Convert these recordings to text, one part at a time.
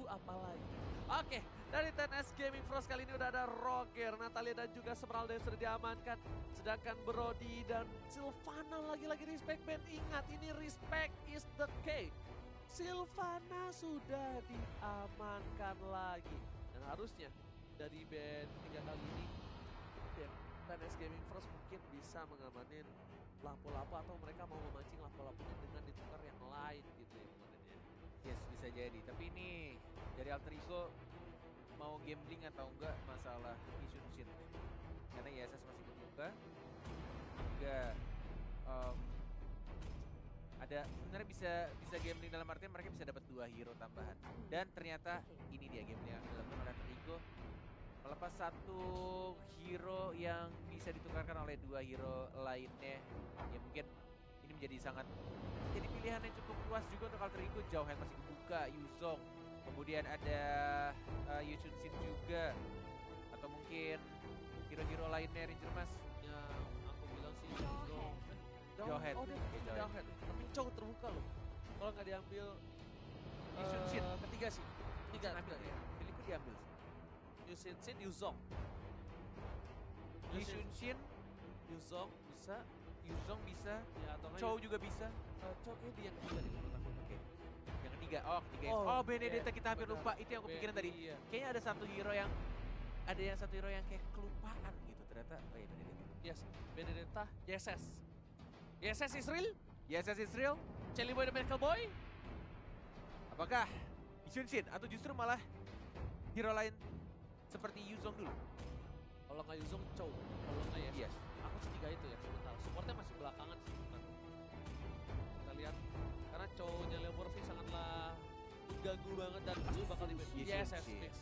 apa lagi? Oke, dari TNS Gaming Frost kali ini udah ada Roger, Natalia dan juga Smeralda yang sudah diamankan. Sedangkan Brody dan Sylvana lagi-lagi respect band. Ingat, ini respect is the key. Sylvana sudah diamankan lagi. Dan harusnya dari band 3 kali ini, ya, TNS Gaming Frost mungkin bisa mengamanin lapo-lapo atau mereka mau memancing lapo-laponya dengan ditukar yang lain gitu ya kemarin ya. Yes, bisa jadi. Tapi ini dari Alter Ego mau gambling atau enggak masalah Yishun Shin. Karena ISS masih kebuka. Juga ada sebenarnya bisa gambling dalam artian mereka bisa dapat 2 hero tambahan. Dan ternyata ini dia gambling yang dilakukan oleh Alter Ego. Melepas 1 hero yang bisa ditukarkan oleh 2 hero lainnya. Ya mungkin ini menjadi sangat jadi pilihan yang cukup luas juga untuk Alter Ego. Jauh yang masih kebuka, Yuzong, kemudian ada Yishun Shin juga, atau mungkin hero-hero lainnya Ranger Mas. Yang aku bilang sih Yuzong. Jawhead. Oh, dia Jawhead. Tapi Chow terbuka loh. Kalau nggak diambil Yishun Shin. ketiga sih. Tiga ambil ya. Pilihku diambil sih. Yishun Shin, Yuzong. Yishun Shin, Yuzong bisa. Yuzong bisa, Ya atau nggak Chow juga bisa. Chow kayak dia yang ketiga nih menurut aku. Oke. Yang ketiga, ketiga. Oh, Oh, Benedetta iya, kita hampir benar. lupa. Itu yang aku pikirin tadi. Iya. Kayaknya ada satu hero yang kayak kelupaan gitu ternyata. Oh iya, Benedetta. Yes, Benedetta, YSS. YSS Israel, Yes, Israel. Chelly Boy dan Miracle Boy. Apakah Yishun Shin atau justru malah hero lain seperti Yuzong dulu? Kalau nggak Yuzong, Chow. Kalau nggak YSS. Yes. Aku setiga itu ya sebentar. Supportnya masih belakangan sih. Menurut aku. Kita lihat karena Chow-nya Leo Murphy sangatlah mengganggu banget dan pasti bakal di ban. YSS fix.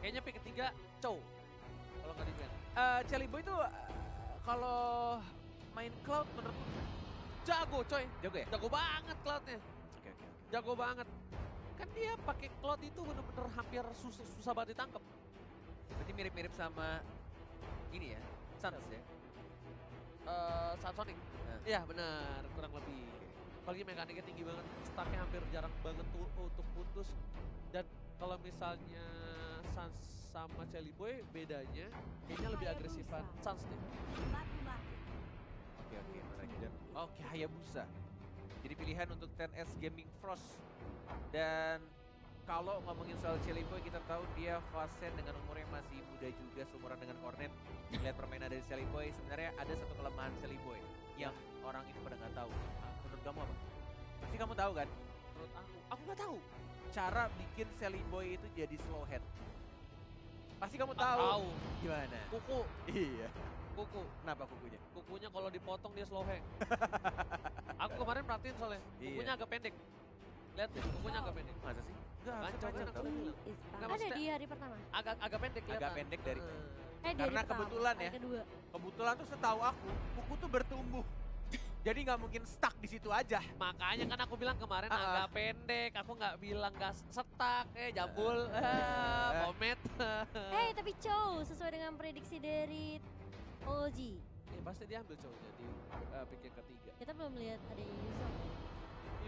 Kayaknya pick ketiga Chow. Kalau nggak di ban. Chelly Boy itu kalau main Cloud menurut Jago coy. jago ya? Jago banget Cloud-nya. Oke. Jago banget. Kan dia pakai Cloud itu bener-bener hampir susah banget ditangkap. Berarti mirip-mirip sama ini ya, Sans ya? Saat Sonic. Nah. Iya benar, kurang lebih. Apalagi mekaniknya tinggi banget, stacknya hampir jarang banget tuh untuk putus. Dan kalau misalnya Sans sama Chelly Boy bedanya kayaknya lebih agresifan Sans deh. Oke, mereka. Oke, Hayabusa. Jadi pilihan untuk 10S Gaming Frost. Dan kalau ngomongin soal Chelly Boy, kita tahu dia fase dengan umur yang masih muda juga, seumuran dengan Cornet. Lihat permainan dari Chelly Boy, sebenarnya ada satu kelemahan Chelly Boy yang orang itu pada nggak tahu. Menurut kamu apa? Pasti kamu tahu kan? Menurut aku nggak tahu. Cara bikin Chelly Boy itu jadi slow head. Pasti kamu Tahu. tahu. Gimana? Kuku, Iya. kuku. Kenapa kukunya? Kukunya kalau dipotong dia slow hang. Aku kemarin perhatiin soalnya, kukunya Iya. agak pendek. Lihat deh, kukunya agak pendek. Masa sih? Enggak, Panjang kan aku udah bilang. Nggak, Ada maksudnya di hari pertama. agak pendek kelihatan. Agak pendek dari Di Karena hari pertama, kebetulan hari ya. kedua. kebetulan tuh setahu aku kuku tuh bertumbuh. Jadi nggak mungkin stuck di situ aja. Makanya kan aku bilang kemarin agak pendek, aku nggak bilang nggak setak, jambul, komet. Hey, tapi Chow sesuai dengan prediksi dari OG. Pasti dia ambil cowoknya di pick yang ketiga. Kita belum lihat ada Yuzong.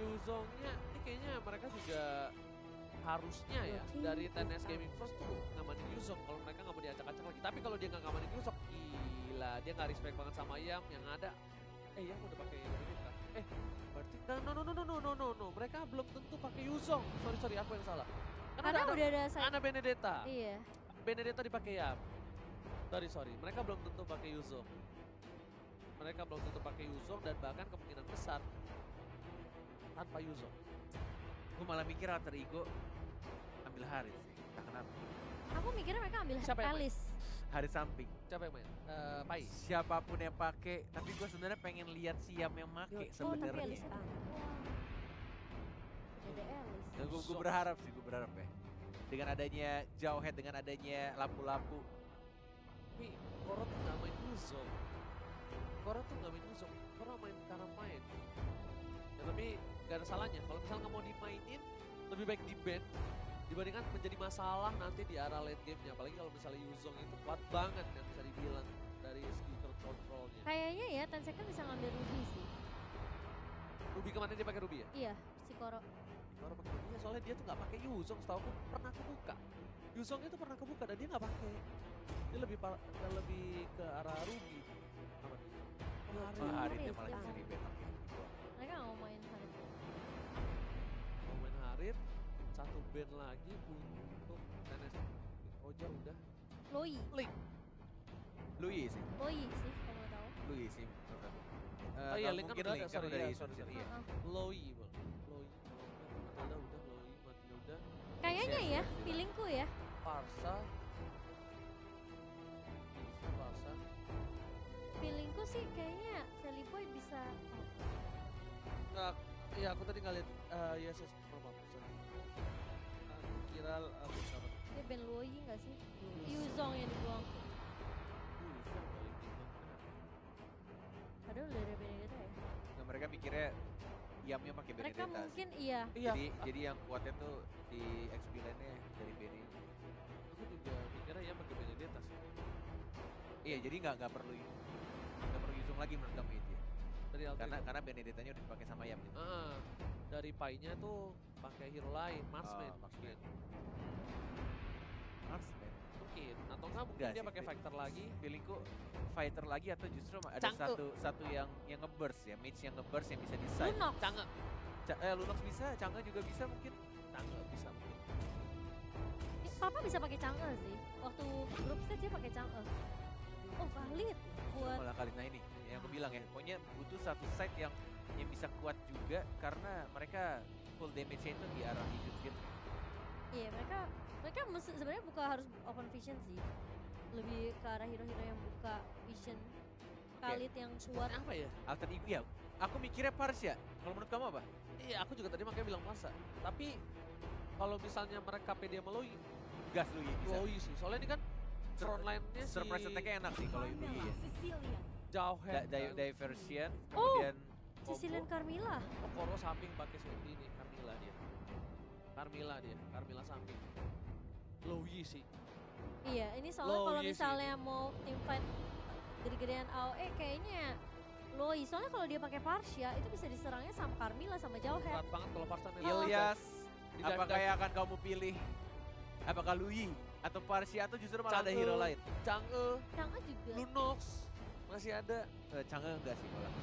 Yuzongnya, ini kayaknya mereka juga harusnya ya dari TNS Gaming Frost tuh ngamanin Yuzong kalau mereka nggak mau diacak-acak lagi. Tapi kalau dia nggak ngamanin Yuzong, gila dia nggak respect banget sama Yam yang ada. Yam udah pakai Benedetta. Berarti no. Mereka belum tentu pakai Yuzong. Sorry aku yang salah. Karena udah ada Ana Benedetta. Iya. Benedetta dipakai Yam. Sorry. Mereka belum tentu pakai Yuzong. Dan bahkan kemungkinan besar tanpa Yuzong. Gue malah mikir Alter Ego ambil Haris sih. Entah kenapa. Aku mikirnya mereka ambil Siapa yang main? Alice. Haris samping. Siapa yang main? Pai. Siapapun yang pakai, tapi gue sebenarnya pengen lihat Siam yang make Oh, tapi Alice. sebenarnya. Ada Alice. Ya, gue berharap ya. Dengan adanya Jawhead, dengan adanya lampu-lampu. Tapi Koro tuh gak main Yuzong. Koro main karena main. Ya, tapi gak ada salahnya. Kalau misalnya nggak mau dimainin, lebih baik di ban dibandingkan menjadi masalah nanti di arah late game-nya. Apalagi kalau misalnya Yuzong itu kuat banget yang bisa dibilang dari segi control-nya. Kayaknya ya Tensei kan bisa ngambil Ruby sih. Ruby kemarin dia pakai Ruby ya? Iya, si Koro. baru pakai Namiya soalnya dia tuh nggak pakai Yuzong, setahu aku pernah kebuka. Yuzong itu pernah kebuka dan dia nggak pakai. Dia lebih ke arah Ruby. Aman. Harit yang Harit, malah ya. bisa di-ban. Mereka nggak mau main Harit. Mau main Harit, satu band lagi untuk TNS. Roger udah. Loi. Link. Lui sih, Loi sih kalau mau tahu. Lui sih menurut aku. Oh iya, Link kan mungkin udah ada, Link kan sorry, udah iya, di sorry, Sun sorry. City ya. Heeh. Loi, Bang. Loi. Matilda udah, Loi, Matilda. Kayaknya Yes, ya, yes, feelingku ya. Parsa. Bisa Parsa. Feelingku sih kayaknya Sally Boy bisa. Oh, Nggak, iya aku tadi nggak lihat yes, maaf, sorry. Aku kira aku salah. dia band Loi nggak sih? Yuzong yang dibuang. Padahal udah ada Benedetta ya. Nah, mereka mikirnya Yamnya pakai Mereka Benedetta sih. mungkin iya. Iya, Jadi yang kuatnya tuh di XP lane-nya dari Bene. aku juga mikirnya ya pakai Benedetta sih. Iya, jadi nggak perlu Yuzong lagi menurut kamu itu ya. Dari Altrigo. Karena Benedettanya udah dipakai sama Yam gitu. Dari Pai-nya tuh pakai hero lain, Marksman. Oh, Marksman. mungkin. Marksman. Mungkin. Atau nggak mungkin Nggak dia sih, pakai fighter lagi. Feelingku fighter lagi atau justru ada Chang'e. satu yang nge-burst ya, mage yang nge-burst yang bisa decide. Lunox. Cange. Lunox bisa, Chang'e juga bisa mungkin. Cange bisa mungkin. Papa bisa pakai Chang'e sih. Waktu grup stage dia pakai Chang'e. Oh valid buat Malah kali ini yang aku bilang ya, pokoknya butuh satu side yang bisa kuat juga karena mereka full damage-nya itu di arah Ijutkin. iya mereka sebenarnya buka harus open vision sih. Lebih ke arah hero-hero yang buka vision. Khalid yang kuat. Apa ya? Alter Ego ya, aku mikirnya Parsha. Kalau menurut kamu apa? Iya, aku juga tadi makanya bilang Parsa. Tapi kalau misalnya mereka pede sama Loi, Gas lu ya bisa. Loi sih. Soalnya ini kan front line-nya si Surprise attack-nya enak sih kalau itu ya. jauh head. Diversion, Oh! kemudian Sicilian Carmilla. Okoro samping pakai Sandy nih, Carmilla dia. Carmilla samping. Loi sih. Iya, ini soalnya kalau Loi sih misalnya mau team fight gede-gedean AOE kayaknya Loi. Soalnya kalau dia pakai Parsha itu bisa diserangnya sama Carmilla sama Jauhead. Berat banget kalau Parsa nih. Ilyas, Di apakah dive-dive. yang akan kamu pilih? Apakah Lui atau Parsha atau justru malah ada Chang'e. hero lain? Chang'e, Chang'e juga. Lunox masih ada. Chang'e enggak sih malah.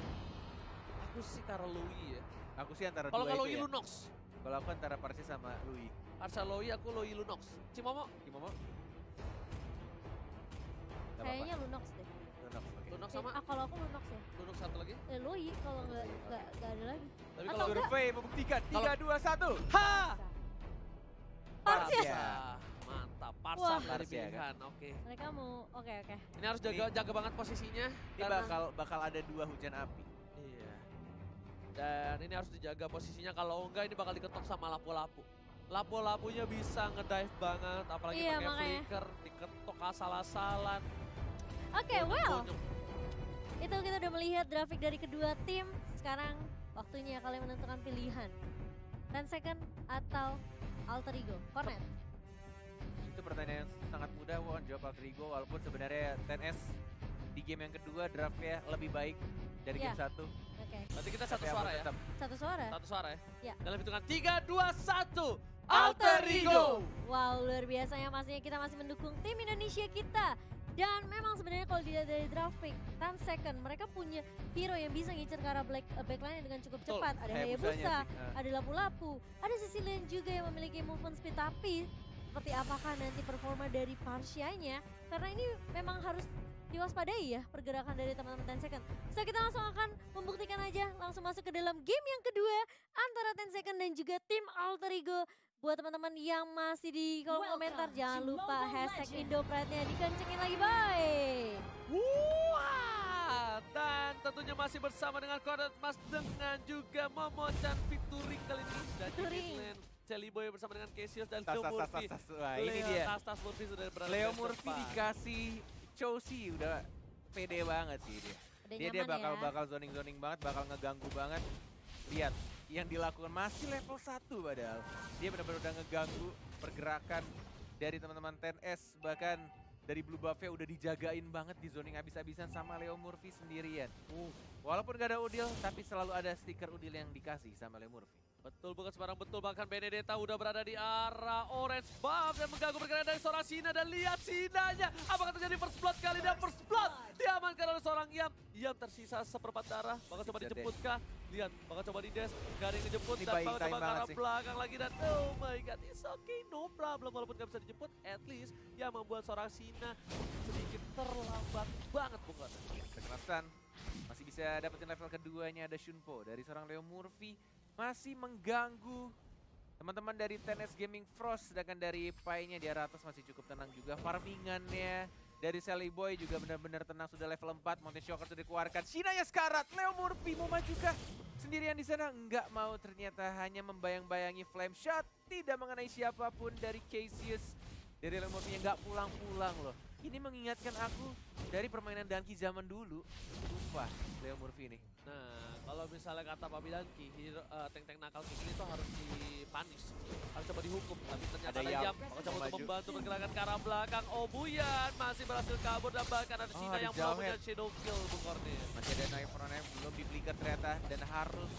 Aku sih karena Loi ya. Aku sih antara Kalau dua Loi itu ya. Lunox. Kalau aku antara Parsha sama Lui. Parsa Loi, aku Loi Lunox. Cimomo, Gimana? Gak Kayaknya apa-apa. Lunox deh. Lunox, oke. Lunox sama Kalau aku Lunox ya. Lunox satu lagi. Loi kalau Oke. nggak ada lagi. Tapi Atau kalau enggak. Survei membuktikan Kalau- 3, 2, 1. ha, Parsha. Parsha. Mantap, Wah. Parsa dari Parsha, kan? pilihan. Oke. Mereka mau oke. Ini harus jaga banget posisinya. Ini karena- bakal ada 2 hujan api. Iya. Dan ini harus dijaga posisinya, kalau enggak ini bakal diketok sama lapu-lapu. Lapu-lapunya bisa ngedive banget, apalagi Iya, pakai makanya. flicker, diketok asal-asalan. Oke, well. Bonyok-bonyok. Itu kita udah melihat grafik dari kedua tim. Sekarang waktunya kalian menentukan pilihan. 10 second atau Alter Ego. Cornet. Itu pertanyaan yang sangat mudah, Won. Jawab Alter Ego, walaupun sebenarnya TNS di game yang kedua draftnya lebih baik dari Iya. game 1. Oke. Berarti kita satu Tapi aku suara ya? tetap Satu suara. Satu suara ya? Ya. Dalam hitungan 3, 2, 1. Alter Alter Ego! Wow, luar biasa ya, pastinya kita masih mendukung tim Indonesia kita. Dan memang sebenarnya kalau dilihat dari draft pick, 10 second, mereka punya hero yang bisa ngincer ke arah backline dengan cukup Betul, cepat. Ada Hayabusanya Hayabusa, sih. ada Lapu-Lapu, ada Sicilian juga yang memiliki movement speed. Tapi seperti apakah nanti performa dari Parsha-nya? Karena ini memang harus diwaspadai ya pergerakan dari teman-teman 10 second. So kita langsung akan membuktikan aja, langsung masuk ke dalam game yang kedua antara 10 second dan juga tim Alter Ego. Buat teman-teman yang masih di kolom komentar, jangan lupa hashtag Indopride-nya dikencengin lagi, bye! Wah, dan tentunya masih bersama dengan Cornet Mas dengan juga Momo-chan featuring kali ini. Dan Featuring. Jelly Boy bersama dengan Cassius dan Tas, Leo tas, tas, Murphy. tas, tas. Wah, ini dia. Tas Murphy sudah berada Leo di Murphy depan. dikasih Chelsea udah pede banget sih dia. Udah Dia nyaman ya. bakal zoning banget, bakal ngeganggu banget. Lihat, yang dilakukan masih level 1 padahal. Dia benar-benar udah ngeganggu pergerakan dari teman-teman TNS, bahkan dari blue buff-nya udah dijagain banget di zoning habis-habisan sama Leo Murphy sendirian. Walaupun gak ada Udil, tapi selalu ada stiker Udil yang dikasih sama Leo Murphy. Betul, bukan sembarang betul, bahkan Benedetta udah berada di arah orange buff dan mengganggu pergerakan dari seorang Sina, dan lihat Sinanya. Apakah terjadi first blood kali ini? First blood diamankan oleh seorang Yam. Yam tersisa seperempat darah, bakal coba dijemput kah? Lihat, bakal coba di dash, gak ada yang dijemput, dan bakal coba ke arah belakang lagi, dan oh my god, it's okay, no problem. Walaupun gak bisa dijemput, at least yang membuat seorang Sina sedikit terlambat banget, Bung Gon. Kekerasan masih bisa dapetin level keduanya, ada Shunpo dari seorang Leo Murphy. Masih mengganggu teman-teman dari TNS Gaming Frost, sedangkan dari Pai-nya di arah atas masih cukup tenang juga. Farmingannya dari Sally Boy juga benar-benar tenang, sudah level 4. Mountain Shocker sudah dikeluarkan. Sinanya sekarat, Leo Murphy mau maju kah? Sendirian di sana enggak mau, ternyata hanya membayang-bayangi flame shot, tidak mengenai siapapun dari Cassius. Dari Leo Murphy yang enggak pulang-pulang loh. Ini mengingatkan aku dari permainan Danki zaman dulu. Sumpah, Leo Murphy ini. Nah, kalau misalnya kata Papi Danki, tank-tank nakal kayak gini tuh harus dipanis, harus coba dihukum. Tapi ternyata ada Yam, bakal coba untuk membantu pergerakan ke arah belakang. Obuyan masih berhasil kabur, dan bahkan ada Sina yang melakukan shadow kill, Bung Kornil. Masih ada knife front belum di flicker ternyata, dan harus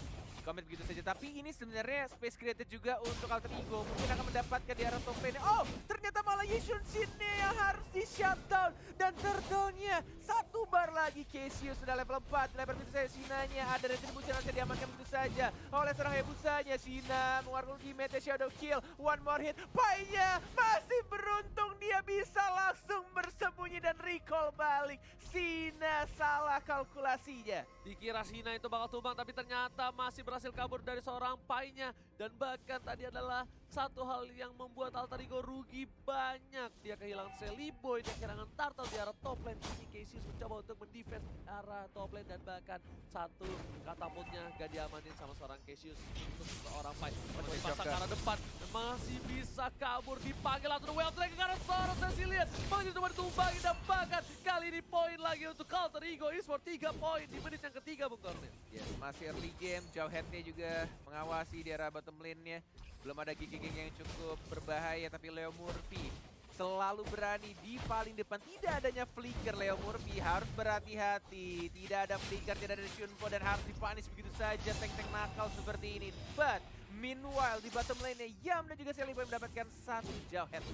commit begitu saja. Tapi ini sebenarnya space created juga untuk Alter Ego. Mungkin akan mendapatkan di arah top lane. Oh, ternyata malah Yishun Shin-nya yang harus di shutdown. Dan turtle-nya satu bar lagi. Cassius sudah level 4. Level begitu saja Sinanya. Ada retribution yang bisa diamankan begitu saja oleh seorang Hebusanya. Sina mengeluarkan ultimate shadow kill. One more hit. Pai-nya masih beruntung, dia bisa langsung bersembunyi dan recall balik. Sina salah kalkulasinya. Dikira Sina itu bakal tumbang, tapi ternyata masih berhasil kabur dari seorang Pai-nya. Dan bahkan tadi adalah satu hal yang membuat Alter Ego rugi banyak. Dia kehilangan Sally Boy, dia kehilangan Turtle di arah top lane. Ini Cassius mencoba untuk mendefense arah top lane, dan bahkan satu katapultnya gak diamanin sama seorang Cassius untuk seorang Pai. Masih dipasang ke arah depan, dan masih bisa kabur, dipanggil atau well drag ke arah seorang Cecilian. Masih coba ditumbangin, dan bahkan kali ini poin lagi untuk Alter Ego Esports, 3 poin di menit yang ketiga, Bung Kornil. Yes, masih early game, jauh headnya juga mengawasi di arah bottom lane-nya. Belum ada gigi-gigi yang cukup berbahaya, tapi Leo Murphy selalu berani di paling depan. Tidak adanya flicker, Leo Murphy harus berhati-hati. Tidak ada flicker, tidak ada Shunpo, dan harus dipanis begitu saja tank-tank nakal seperti ini. But meanwhile di bottom lane-nya Yam dan juga Sally Boy mendapatkan satu jauh head.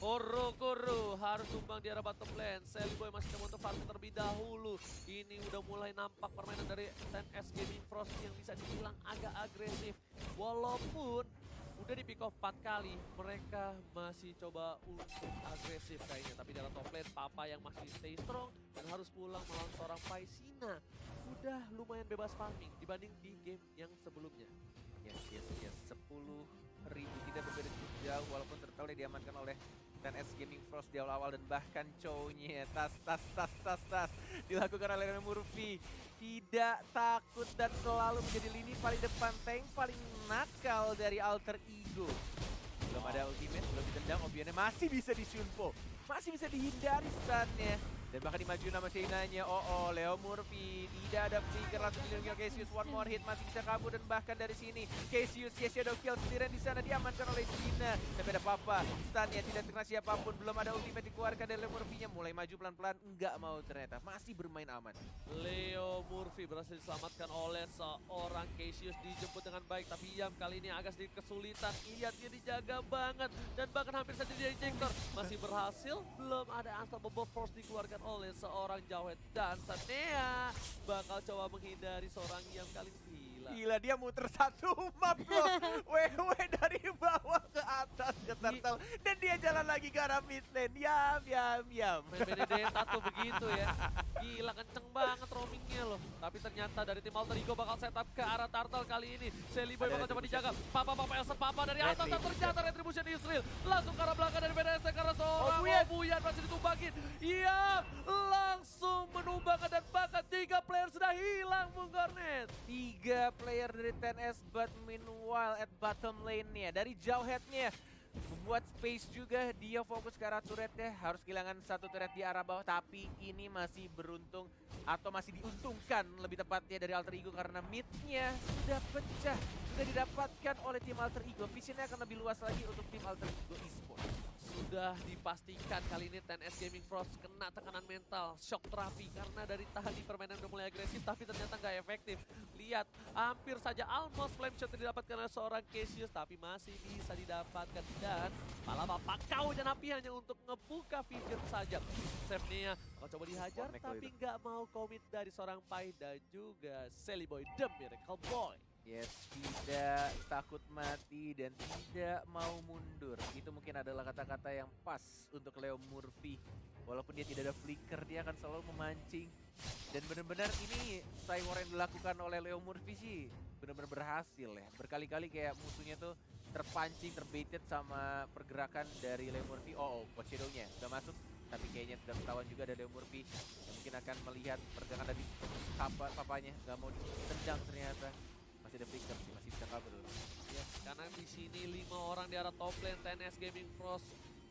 Koro harus tumbang di arah bottom lane. Sally Boy masih coba untuk farming terlebih dahulu. Ini udah mulai nampak permainan dari TNS Gaming Frost yang bisa dibilang agak agresif. Walaupun udah di pick off 4 kali, mereka masih coba untuk agresif kayaknya. Tapi di arah top lane, Papa yang masih stay strong dan harus pulang melawan seorang Pai. Sina udah lumayan bebas farming dibanding di game yang sebelumnya. Yes. 10.000 tidak berbeda cukup jauh, walaupun Turtle diamankan oleh TNS Gaming Frost di awal-awal, dan bahkan Chow-nya tas dilakukan oleh Leo Murphy. Tidak takut dan selalu menjadi lini paling depan, tank paling nakal dari Alter Ego. Belum ada ultimate, belum ditendang, Obiannya masih bisa di-Shunpo, masih bisa dihindari stun-nya. Dan bahkan dimajuin nama Seinanya. Oh, Leo Murphy tidak ada flicker, langsung dilindungi Cassius. One more hit, masih bisa kabur, dan bahkan dari sini Cassius shadow kill sendirian di sana, diamankan oleh Sina. Tapi ada Papa, stunnya tidak terkena siapapun, belum ada ultimate dikeluarkan dari Leo Murphy-nya. Mulai maju pelan-pelan, enggak mau ternyata, masih bermain aman. Leo Murphy berhasil diselamatkan oleh seorang Cassius, dijemput dengan baik, tapi Yam kali ini agak sedikit kesulitan. Iya, dia dijaga banget, dan bahkan hampir saja dia injektor. Masih berhasil, belum ada Unstoppable Force dikeluarkan oleh seorang Jawhead, dan Sanea bakal coba menghindari seorang Yam kali ini. Gila, dia muter satu map loh. WW dari bawah ke atas ke Turtle, dan dia jalan lagi ke arah mid lane. Yam. Benedetta tuh begitu ya. Gila, kenceng banget roamingnya loh. Tapi ternyata dari tim Alter Ego bakal setup ke arah Turtle kali ini. Sally Boy bakal coba dijaga. Papa Elsa dari atas, dan ternyata retribution Israel langsung ke arah belakang dari BDST karena seorang Obuyan masih ditumbangin. Iya, langsung menumbangkan, dan bahkan 3 player sudah hilang, Bung Kornet. 3 player dari TNS, but meanwhile at bottom lane-nya dari jauh head-nya membuat space juga. Dia fokus ke arah turretnya, harus kehilangan satu turret di arah bawah, tapi ini masih beruntung atau masih diuntungkan lebih tepatnya dari Alter Ego, karena mid-nya sudah pecah, sudah didapatkan oleh tim Alter Ego. Visionnya akan lebih luas lagi untuk tim Alter Ego Esports. sudah dipastikan kali ini TNS Gaming Frost kena tekanan mental, shock terapi karena dari tadi permainan udah mulai agresif tapi ternyata nggak efektif. Lihat, hampir saja almost flame shot didapatkan oleh seorang Cassius tapi masih bisa didapatkan dan malah bapak kau dan api hanya untuk ngebuka vision saja. Sefnia akan coba dihajar tapi nggak mau komit dari seorang Pai dan juga Sally Boy The Miracle Boy. Yes, tidak takut mati dan tidak mau mundur. Itu mungkin adalah kata-kata yang pas untuk Leo Murphy. Walaupun dia tidak ada flicker, dia akan selalu memancing. Dan benar-benar ini Cywar yang dilakukan oleh Leo Murphy sih benar-benar berhasil ya. Berkali-kali kayak musuhnya tuh terpancing, terbaited sama pergerakan dari Leo Murphy. Oh, Shadow-nya udah masuk. Tapi kayaknya sudah ketahuan juga dari Leo Murphy yang mungkin akan melihat pergerakan dari papanya. Gak mau ditendang ternyata. Masih ada flicker sih, masih bisa kabur. Yes, karena di sini 5 orang di arah top lane TNS Gaming Frost.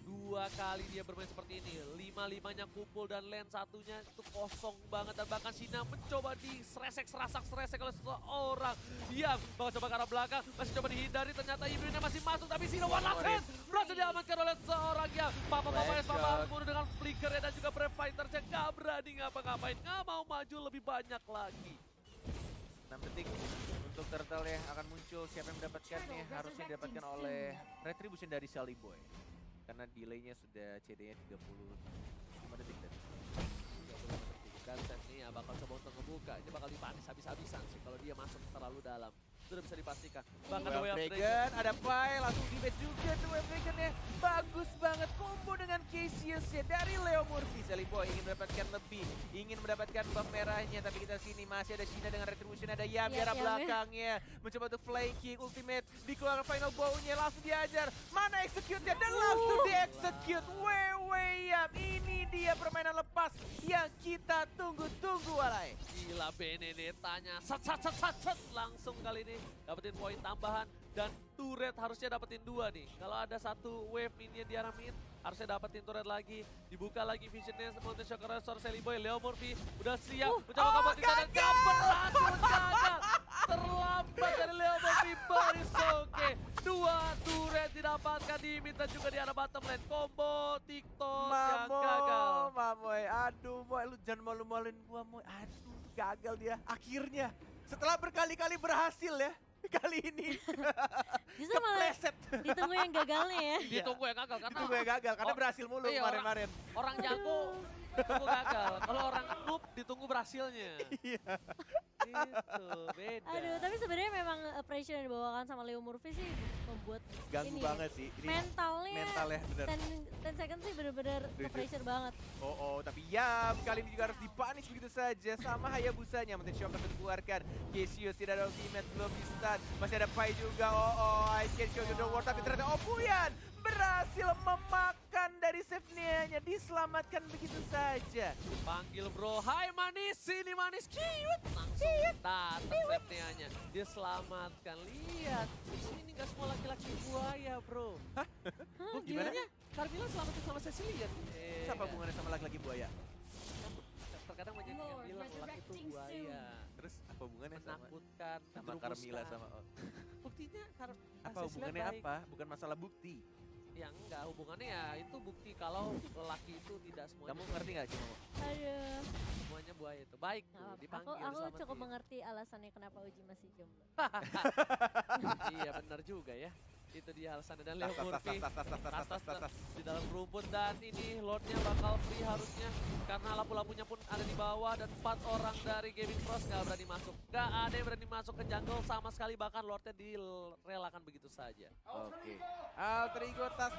2 kali dia bermain seperti ini. 5-5-nya kumpul dan lane satunya itu kosong banget. Dan bahkan Sina mencoba diseresek oleh seseorang. Diam, bakal coba ke arah belakang. Masih coba dihindari, ternyata Ibrinnya masih masuk. Tapi Sina one last hit. Berhasil diamankan oleh seorang yang Papa harus bunuh dengan flickernya dan juga Brave Fighters yang gak berani ngapa-ngapain. Gak mau maju lebih banyak lagi. 6 detik untuk Turtle ya akan muncul. Siapa yang mendapatkannya? Harusnya didapatkan oleh Retribution dari Sally Boy. Karena delaynya sudah CD-nya 35 detik tadi. 35 detik. Dan Sefnia bakal coba untuk ngebuka. Ini bakal dipanis habis-habisan sih kalau dia masuk terlalu dalam. Sudah bisa dipastikan. Bahkan Wave Dragon, ada Pai, langsung di juga tuh Wave Dragon ya. Bagus banget combo dengan Cassius ya dari Leo Murphy. Sally Boy ingin mendapatkan lebih, ingin mendapatkan buff merahnya. Tapi kita sini masih ada Sina dengan Retribution, ada Yam di arah belakangnya. Mencoba untuk flanking, ultimate, dikeluarkan final bow-nya, langsung diajar. Mana execute-nya? Dan langsung di-execute. Yam, ini dia permainan lepas yang kita tunggu-tunggu alay. Gila Benedetta-nya. Set. Langsung kali ini dapetin poin tambahan. Dan turret harusnya dapetin 2 nih. Kalau ada satu wave minion di arah mid, harusnya dapetin turret lagi. Dibuka lagi visionnya Mountain Shocker Resort Sally Boy. Leo Murphy udah siap. Mencoba kabur di sana. Gagal. Terlambat dari Leo Murphy. Barisoke. 2 turret didapatkan di mid dan juga di arah bottom lane. Combo TikTok yang gagal. Mamoy, aduh Moy, lu jangan malu-maluin gua Moy. Aduh, gagal dia. Akhirnya, setelah berkali-kali berhasil ya. Kali ini justru malah ditunggu yang gagalnya ya. Ditunggu yang gagal karena berhasil mulu kemarin-kemarin. Orang jago ditunggu gagal. Kalau orang noob ditunggu berhasilnya. Iya. Itu beda. Aduh, tapi sebenarnya memang pressure yang dibawakan sama Leo Murphy sih membuat ganggu ini banget sih. Ini mentalnya bener. 10 seconds sih bener-bener pressure banget. Tapi Yam kali ini juga harus dipanis begitu saja sama Hayabusanya. Mountain Shocker dikeluarkan. Cassius tidak ada ultimate, belum di stun. Masih ada Pai juga. Ice Can Show the War, tapi ternyata Opuyan berhasil memakan dari Sefnia-nya, diselamatkan begitu saja. Panggil bro, hai manis, sini manis, cute. Langsung datang Sefnia-nya, diselamatkan. Lihat, di sini nggak semua laki-laki buaya bro. Hah? Buktinya, Carmilla selamatin sama Cecilian. Siapa hubungannya sama laki-laki buaya? Terkadang banyak yang bilang laki itu buaya. Terus apa hubungannya menakutkan, sama Carmilla sama buktinya apa hubungannya baik. Apa? Bukan masalah bukti. Ya enggak, hubungannya ya itu bukti kalau lelaki itu tidak semuanya. Kamu ngerti nggak Cimo? Aduh. Semuanya buaya itu. Baik tuh, dipanggil. Aku cukup mengerti alasannya kenapa Uji masih jomblo. Iya benar juga ya. Itu dia alasannya. Dan Leo Murphy tas di dalam rumput. Dan ini Lordnya bakal free harusnya. Karena lampu-lampunya pun ada di bawah. Dan 4 orang dari Gaming Frost gak berani masuk. Gak ada yang berani masuk ke jungle sama sekali. Bahkan Lordnya direlakan begitu saja. Oke. Alter Ego tas.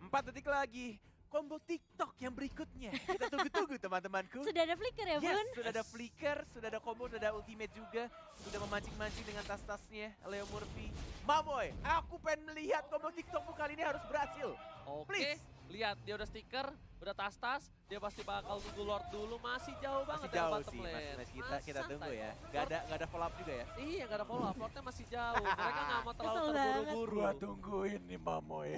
4 detik lagi. Combo TikTok yang berikutnya. Kita tunggu-tunggu teman-temanku. Sudah ada flicker ya Bun? Yes, sudah ada flicker, sudah ada combo, sudah ada ultimate juga. Sudah memancing-mancing dengan tas-tasnya Leo Murphy. Mamoy, aku pengen melihat combo TikTokmu kali ini harus berhasil. Oke, lihat dia udah stiker, udah tas-tas. Dia pasti bakal tunggu Lord dulu, masih jauh banget dari bottom sih, lane. kita tunggu ya. Gak ada follow up juga ya? Iya, gak ada follow up, Lordnya masih jauh. Mereka gak mau terlalu terburu-buru. Gua tungguin nih Mamoy.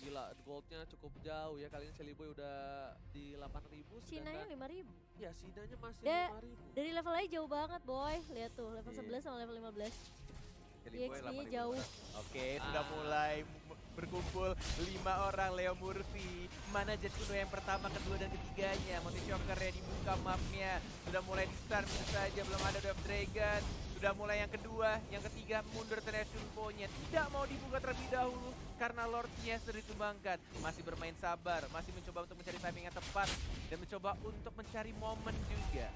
Gila, goldnya cukup jauh ya. Kali ini Sally Boy udah di 8.000. Sinanya 5.000. Ya, Sinanya masih 5.000. Dari level aja jauh banget boy. Lihat tuh, level 11 sama level 15. Kelly Boy EXP-nya 8.000. jauh. Oke, sudah mulai berkumpul 5 orang. Leo Murphy, mana Jet Kuno yang pertama, kedua, dan ketiganya. Monty Shocker ya dibuka mapnya. Sudah mulai di start saja, belum ada Web Dragon. Sudah mulai yang kedua, yang ketiga mundur Tenacious Info-nya. Tidak mau dibuka terlebih dahulu karena Lordnya sudah ditumbangkan. Masih bermain sabar, masih mencoba untuk mencari timing yang tepat. Dan mencoba untuk mencari momen juga.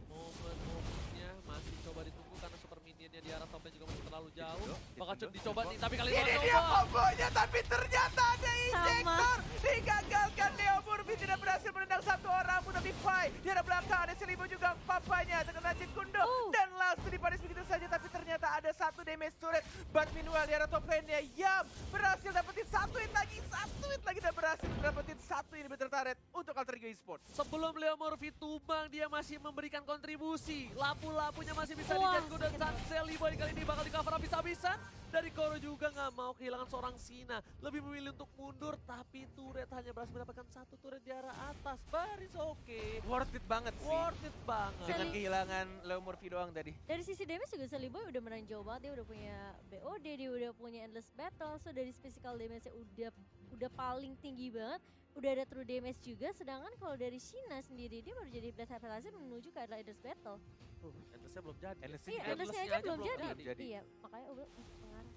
Momen-momennya masih coba ditunggu karena super minionnya di arah top lane juga masih terlalu jauh. Bakal Jatuh. dicoba nih, tapi kali Ini ini dia kombonya, tapi ternyata ada injektor. Digagalkan. Leo Murphy tidak berhasil menendang satu orang pun, tapi Fai di arah belakang. Ada Selibo juga, papanya terkena Jet Kundo. Dan langsung dipanis begitu saja, tapi ternyata ada satu damage turret. But meanwhile di arah top lane-nya, Yam berhasil dapetin satu hit lagi dan berhasil dapetin satu ini turret untuk Alter Ego Esports. sebelum Leo Murphy tumbang, dia masih memberikan kontribusi. Lapu-lapunya masih bisa Wah, dijetku dan sakit Sang Seliboy kali ini bakal di cover habis-habisan. Dari Koro juga nggak mau kehilangan seorang Sina. Lebih memilih untuk mundur, tapi turret hanya berhasil mendapatkan satu turret di arah atas. Baris oke. Worth it banget sih. Worth it banget. Dengan Seli- kehilangan Leo Murphy doang tadi. Dari sisi damage juga Seliboy udah menang jauh banget. Dia udah punya BOD, dia udah punya Endless Battle. So dari physical damage-nya udah paling tinggi banget. Udah ada true damage juga. Sedangkan kalau dari Shina sendiri, dia baru jadi Blade Havelazim menuju ke adalah Endless Battle. Endlessnya belum jadi. Endlessnya Iya, juga Endlessnya Endlessnya aja belum jadi. jadi. Iya, makanya udah pengaruh.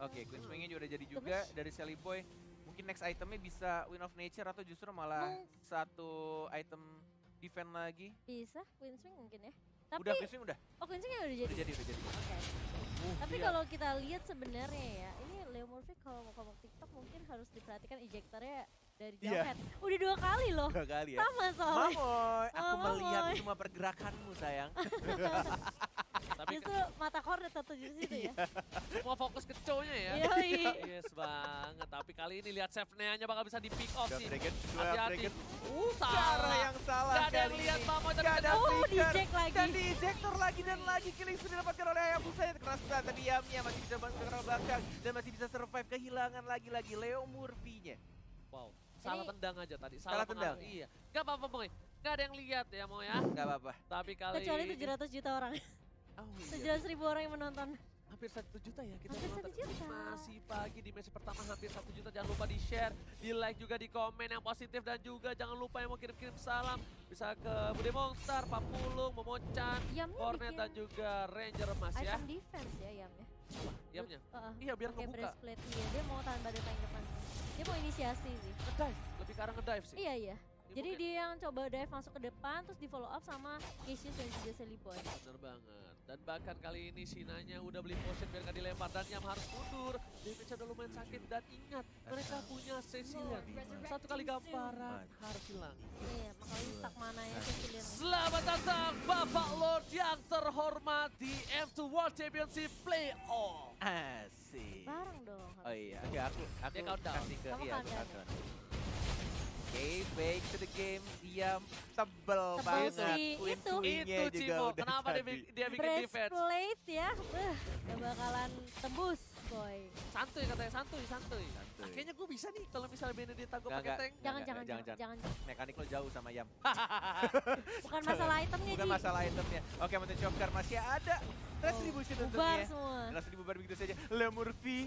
Oke, Queen's Wing-nya juga udah jadi juga dari Sally Boy. Mungkin next itemnya bisa Win of Nature atau justru malah satu item defend lagi. Bisa, Queen's Wing mungkin ya. Tapi, Udah, Queen's Wing udah. oh Queen's Wing udah jadi. Udah jadi. Oke. Tapi iya. kalau kita lihat sebenarnya ya, ini Leo Murphy kalau mau ngomong TikTok mungkin harus diperhatikan ejektornya dari Iya. Jawhead. Udah 2 kali loh. 2 kali ya. Sama soalnya. Mamoy, aku Mamoy. melihat semua pergerakanmu sayang. Tapi Justru mata corner tertuju di situ ya. semua fokus ke cowoknya ya. Yoi. Yes banget, tapi kali ini lihat save Nea-nya bakal bisa di pick off Dua sih. Dragon, dua Hati-hati. Dragon. Salah. Cara yang salah Gak ada yang kali lihat ini. Mamoy tapi Gak ada Oh, flicker. di-eject lagi. Dan di-ejector lagi dan lagi. Killing sudah didapatkan oleh Hayabusa yang keras banget. Tapi Yamnya masih bisa bantu ke arah belakang. Dan masih bisa survive. Kehilangan lagi-lagi Leo Murphy-nya. Wow, salah Ini- tendang aja tadi. Salah tendang? pengaruh. Iya. Gak apa-apa Moy. Gak ada yang lihat ya Moy ya. Gak apa-apa. Tapi kali Kecuali ini 700 juta orang. Oh 700.000 orang yang menonton. hampir 1 juta ya kita Hampir 1 menonton. juta. Masih pagi di match pertama hampir 1 juta. Jangan lupa di share, di like juga, di komen yang positif. Dan juga jangan lupa yang mau kirim-kirim salam. Bisa ke Bude Monster, Papulung, Momochan, Yamnya Cornet bikin dan juga Ranger Emas ya. item defense ya Yamnya. Yamnya. Heeh. Iya biar Pakai ngebuka. breastplate, iya dia mau tahan badan paling depan. Dia mau inisiasi sih. Ngedive, lebih ke arah ngedive sih. Iya iya. Ya, Jadi mungkin- dia yang coba dive masuk ke depan terus di follow up sama Cassius dan juga Seliboy. Bener banget. Dan bahkan kali ini Sinanya udah beli potion biar gak dilempar. Dan Yam harus mundur. Damage-nya udah lumayan sakit. Dan ingat, mereka punya Cecilian. Satu kali gamparan harus hilang. Iya, makanya stuck mananya Cecilian. Selamat datang Bapak Lord yang terhormat di M2 World Championship Playoff. Asik. Bareng dong. Oh iya, oke aku Dia countdown. kasih ke Kamu iya aku countdown. countdown. Oke, back to the game. Dia tebel Tebel banget. sih, Queen itu. Swing-nya Itu juga Cimo, udah kenapa dia, tadi. dia bikin defense? Breastplate ya, gak bakalan tembus boy. Santuy katanya, santuy. Santuy. Kayaknya gue bisa nih kalau misalnya Benedetta gue Nggak, pakai nggak. tank. Jangan. Mekanik lo jauh sama Yam. Bukan masalah itemnya Bukan Ji. masalah itemnya. Oke, Mountain Choker masih ada. Retribution Bubar tentunya. semua. Langsung dibubar begitu saja. Le Murphy.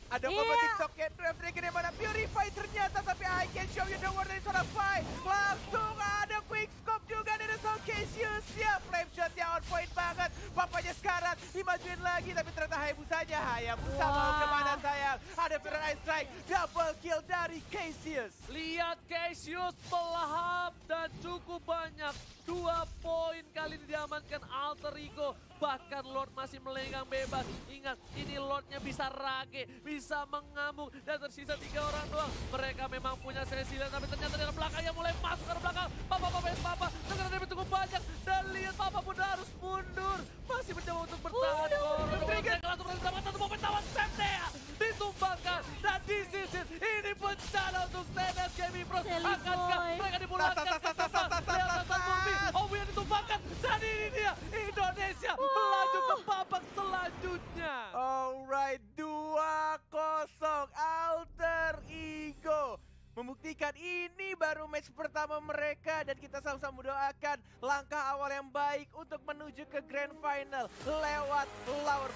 Ada Iya. combo TikToknya, Trap Dragon yang mana Purify ternyata, tapi I can show you the word dari seorang Fight. Langsung ada Quick Scope juga dari Soul Cassius. Ya, flame shotnya on point banget. Papanya sekarat, dimajuin lagi, tapi ternyata Hayabusanya. Hayabusa mau Wah. kemana sayang? Ada Fire Ice Strike, double kill dari Cassius. Lihat Cassius pelahap dan cukup banyak. 2 poin kali ini diamankan Alter Ego. Bahkan Lord masih melenggang bebas. Ingat, ini Lordnya bisa rage, bisa mengamuk. Dan tersisa 3 orang doang. Mereka memang punya Cecilia, tapi ternyata dari belakangnya mulai masuk ke belakang. Papa. Dengan damage cukup banyak. Dan lihat Papa pun harus mundur. Masih mencoba untuk bertahan. Trigger langsung mendapatkan satu momen tawan Septea. Ditumbangkan. Dan disisir. Ini bencana untuk Tenas Gaming Pros. Seliboy. Akankah mereka dipulangkan ke tempat? Lihat Hasan Murphy. Owi yang ditumbangkan. Dan ini dia Indonesia melaju ke babak selanjutnya. Alright, 2-0 Alter Ego membuktikan ini baru match pertama mereka dan kita sama-sama mendoakan langkah awal yang baik untuk menuju ke Grand Final lewat Laur